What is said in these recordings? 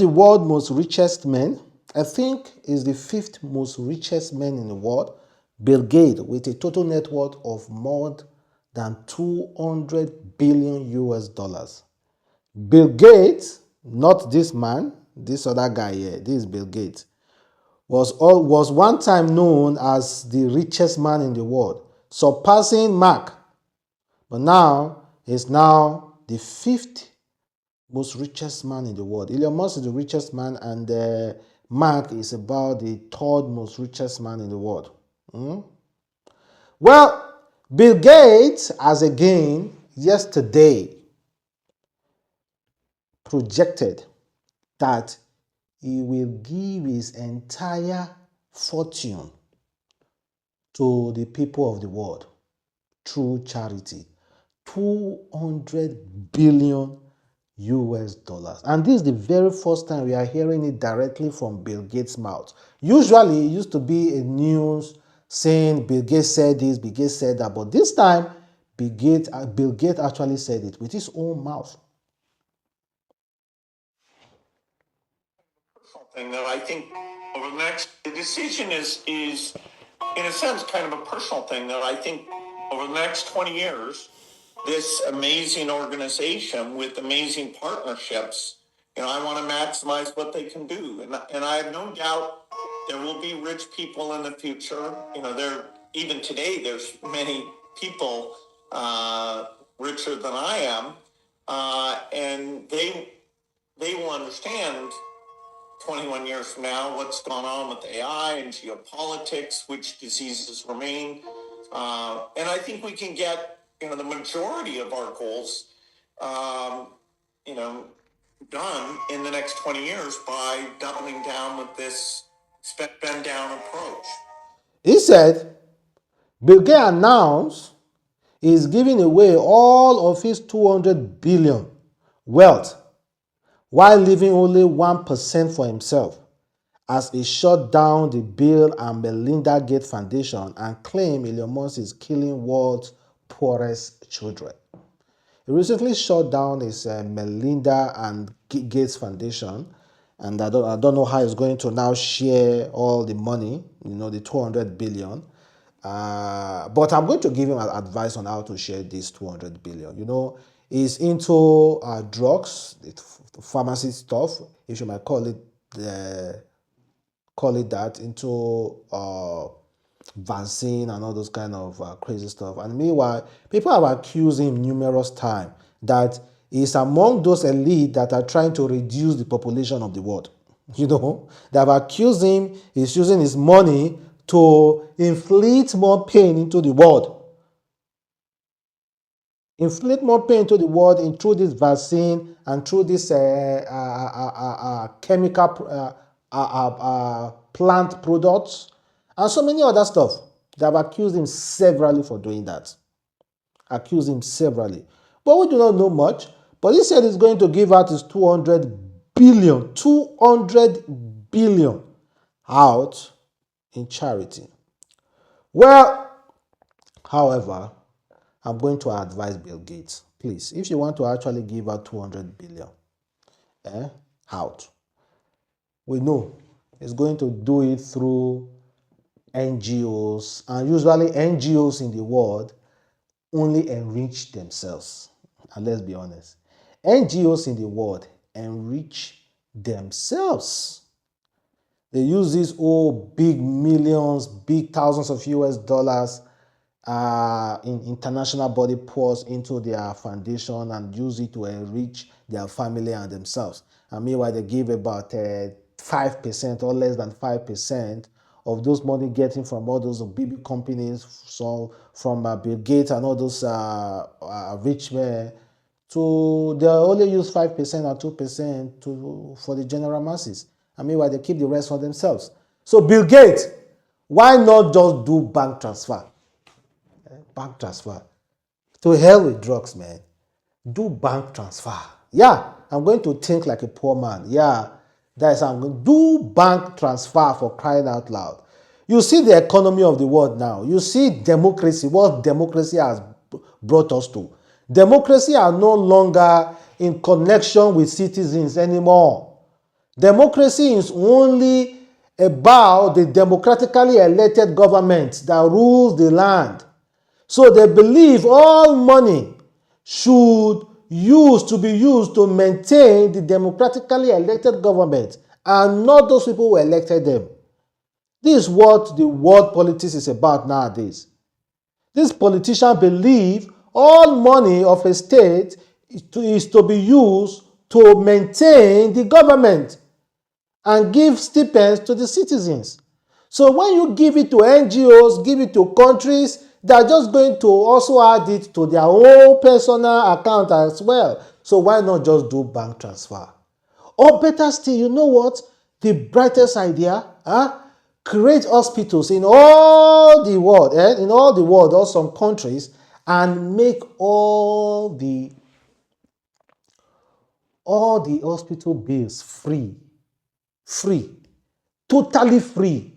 the world's most richest men, I think is the fifth most richest man in the world, Bill Gates, with a total net worth of more than 200 billion US dollars. Bill Gates, not this man, this other guy here, this is Bill Gates, was one time known as the richest man in the world, surpassing Mark, but now he's now the fifth most richest man in the world. Elon Musk is the richest man, and Mark is about the third most richest man in the world. Well, Bill Gates has again yesterday projected that he will give his entire fortune to the people of the world through charity. 200 billion US dollars. And this is the very first time we are hearing it directly from Bill Gates' mouth. Usually it used to be a news saying Bill Gates said this, Bill Gates said that, but this time Bill Gates actually said it with his own mouth. Thing that I think over the decision is in a sense kind of a personal thing that I think over the next 20 years, this amazing organization with amazing partnerships, I want to maximize what they can do. And I have no doubt there will be rich people in the future. Even today, there's many people richer than I am. And they will understand 21 years from now what's gone on with AI and geopolitics, which diseases remain. And I think we can get, the majority of our goals, done in the next 20 years by doubling down with this spend down approach. He said, Bill Gates announced he's giving away all of his 200 billion wealth while leaving only 1% for himself, as he shut down the Bill and Melinda Gates Foundation and claimed Elon Musk is killing world's poorest children. He recently shut down his Melinda and Gates Foundation, and I don't know how he's going to now share all the money, the 200 billion. But I'm going to give him advice on how to share this 200 billion. He's into drugs, pharmacy stuff, if you might call it that, into vaccine and all those kind of crazy stuff. And meanwhile, people have accused him numerous times that he's among those elite that are trying to reduce the population of the world. They have accused him he's using his money to inflict more pain into the world. Inflict more pain into the world through this vaccine and through this chemical plant products and so many other stuff. They have accused him severally for doing that. Accused him severally. But we do not know much. But he said he's going to give out his 200 billion out in charity. Well, however, I'm going to advise Bill Gates, please, if you want to actually give out 200 billion out, we know it's going to do it through NGOs, and usually NGOs in the world only enrich themselves. And let's be honest, NGOs in the world enrich themselves. They use these big millions, big thousands of US dollars in international body pours into their foundation and use it to enrich their family and themselves. And meanwhile, they give about 5% or less than 5% of those money getting from all those big companies, so from Bill Gates and all those rich men, to they only use 5% or 2% for the general masses. And meanwhile, they keep the rest for themselves. So Bill Gates, why not just do bank transfer? Bank transfer. To hell with drugs, man. Do bank transfer. Yeah, I'm going to think like a poor man. Yeah, that's how I'm going to do bank transfer, for crying out loud. You see the economy of the world now. You see democracy, what democracy has brought us to. Democracy are no longer in connection with citizens anymore. Democracy is only about the democratically elected government that rules the land. So they believe all money should be used to maintain the democratically elected government and not those people who elected them. This is what the world politics is about nowadays. These politicians believe all money of a state is to be used to maintain the government and give stipends to the citizens. So when you give it to NGOs, give it to countries, they're just going to also add it to their own personal account as well. So why not just do bank transfer? Or better still, you know what? The brightest idea, create hospitals in all the world, or some countries, and make all the hospital bills free, totally free.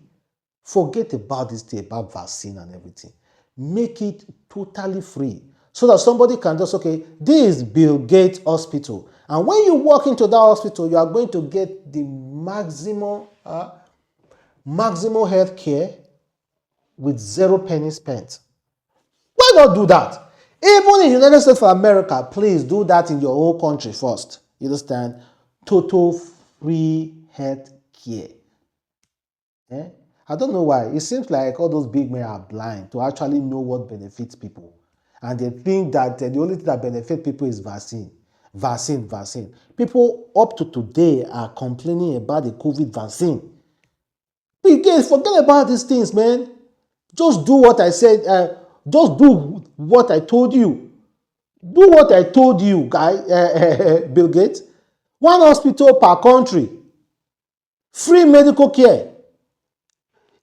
Forget about this thing about vaccine and everything. Make it totally free so that somebody can just, okay, this is Bill Gates Hospital. And when you walk into that hospital, you are going to get the maximum health care with 0 penny spent. Why not do that? Even in the United States of America, please do that in your own country first. You understand? Total free health care. I don't know why. It seems like all those big men are blind to actually know what benefits people. And they think that the only thing that benefits people is vaccine. Vaccine. People up to today are complaining about the COVID vaccine. Again, forget about these things, man. Just do what I said. Just do what I told you. Do what I told you, Bill Gates. One hospital per country. Free medical care.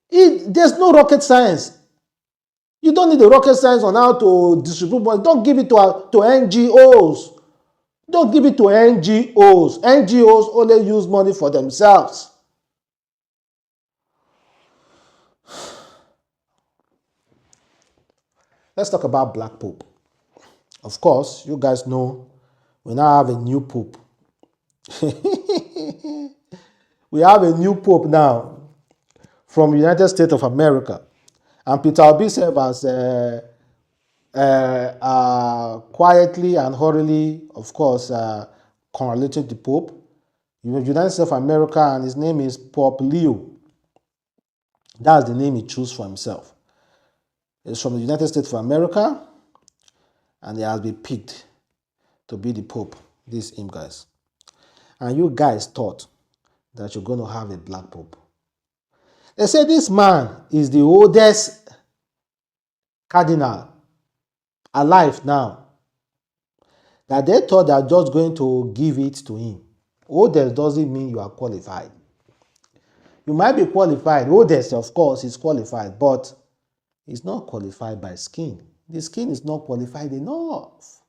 There's no rocket science. You don't need the rocket science on how to distribute money. Don't give it to NGOs. Don't give it to NGOs. NGOs only use money for themselves. Let's talk about Black Pope. Of course, you guys know we now have a new Pope. We have a new Pope now from United States of America. And Peter Obi has quietly and hurriedly, of course, congratulated the Pope. United States of America, and his name is Pope Leo. That's the name he chose for himself. He's from the United States of America, and he has been picked to be the Pope. This him, guys. And you guys thought that you're going to have a Black Pope. They say this man is the oldest cardinal alive now. That they thought they are just going to give it to him. Oldest doesn't mean you are qualified. You might be qualified. Oldest, of course, is qualified, but he's not qualified by skin. The skin is not qualified enough.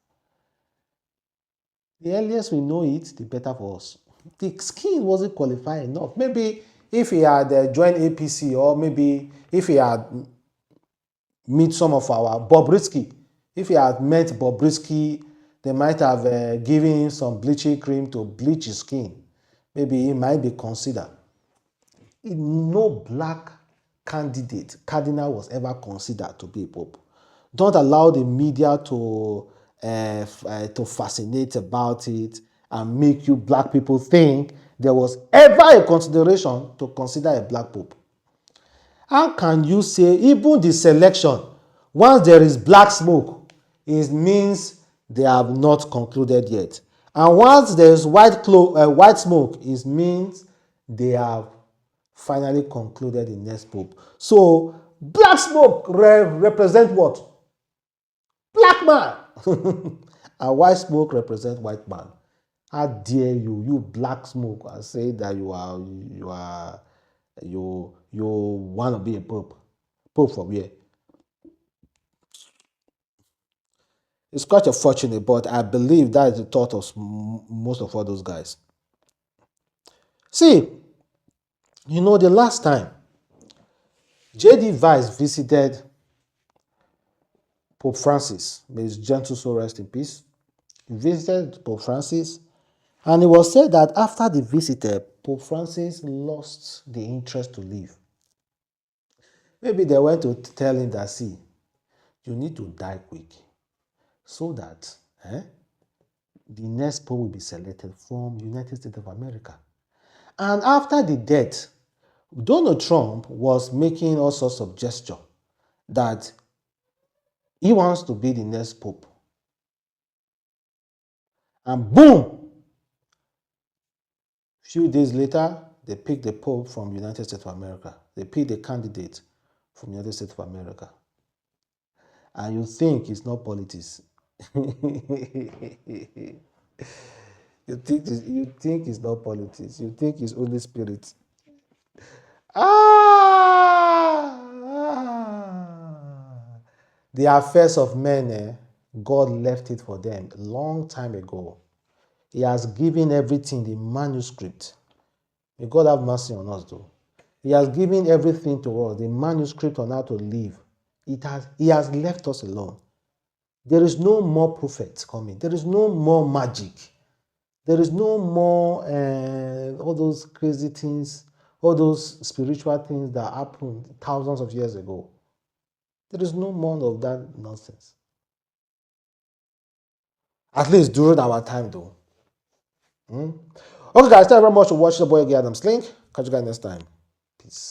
The earliest we know it, the better for us. The skin wasn't qualified enough. Maybe if he had joined APC, or maybe if he had met some of our Bobrisky, if he had met Bobrisky, they might have given him some bleaching cream to bleach his skin. Maybe he might be considered. No black cardinal was ever considered to be a pope. Don't allow the media to fascinate about it and make you black people think there was ever a consideration to consider a black pope. How can you say even the selection, once there is black smoke, it means they have not concluded yet. And once there is white smoke, it means they have finally concluded the next pope. So black smoke represent what? Black man. And white smoke represent white man. How dare you black smoke, and say that you want to be a pope? Pope from where? It's quite unfortunate, but I believe that is the thought of most of all those guys. See, the last time J.D. Vance visited Pope Francis, may his gentle soul rest in peace. He visited Pope Francis, And it was said that after the visit, Pope Francis lost the interest to leave. Maybe they went to tell him that, see, you need to die quick so that the next pope will be selected from United States of America. And after the death, Donald Trump was making all sorts of gesture that he wants to be the next pope. And boom, few days later, they picked the pope from United States of America. They picked the candidate from United States of America. And you think it's not politics. You think it's not politics. You think it's Holy Spirit. Ah! The affairs of men, God left it for them a long time ago. He has given everything, the manuscript. May God have mercy on us, though. He has given everything to us, the manuscript on how to live. He has left us alone. There is no more prophets coming. There is no more magic. There is no more all those crazy things, all those spiritual things that happened thousands of years ago. There is no more of that nonsense. At least during our time, though. Okay, guys, thank you very much for watching the boy Adam's Link. Catch you guys next time. Peace.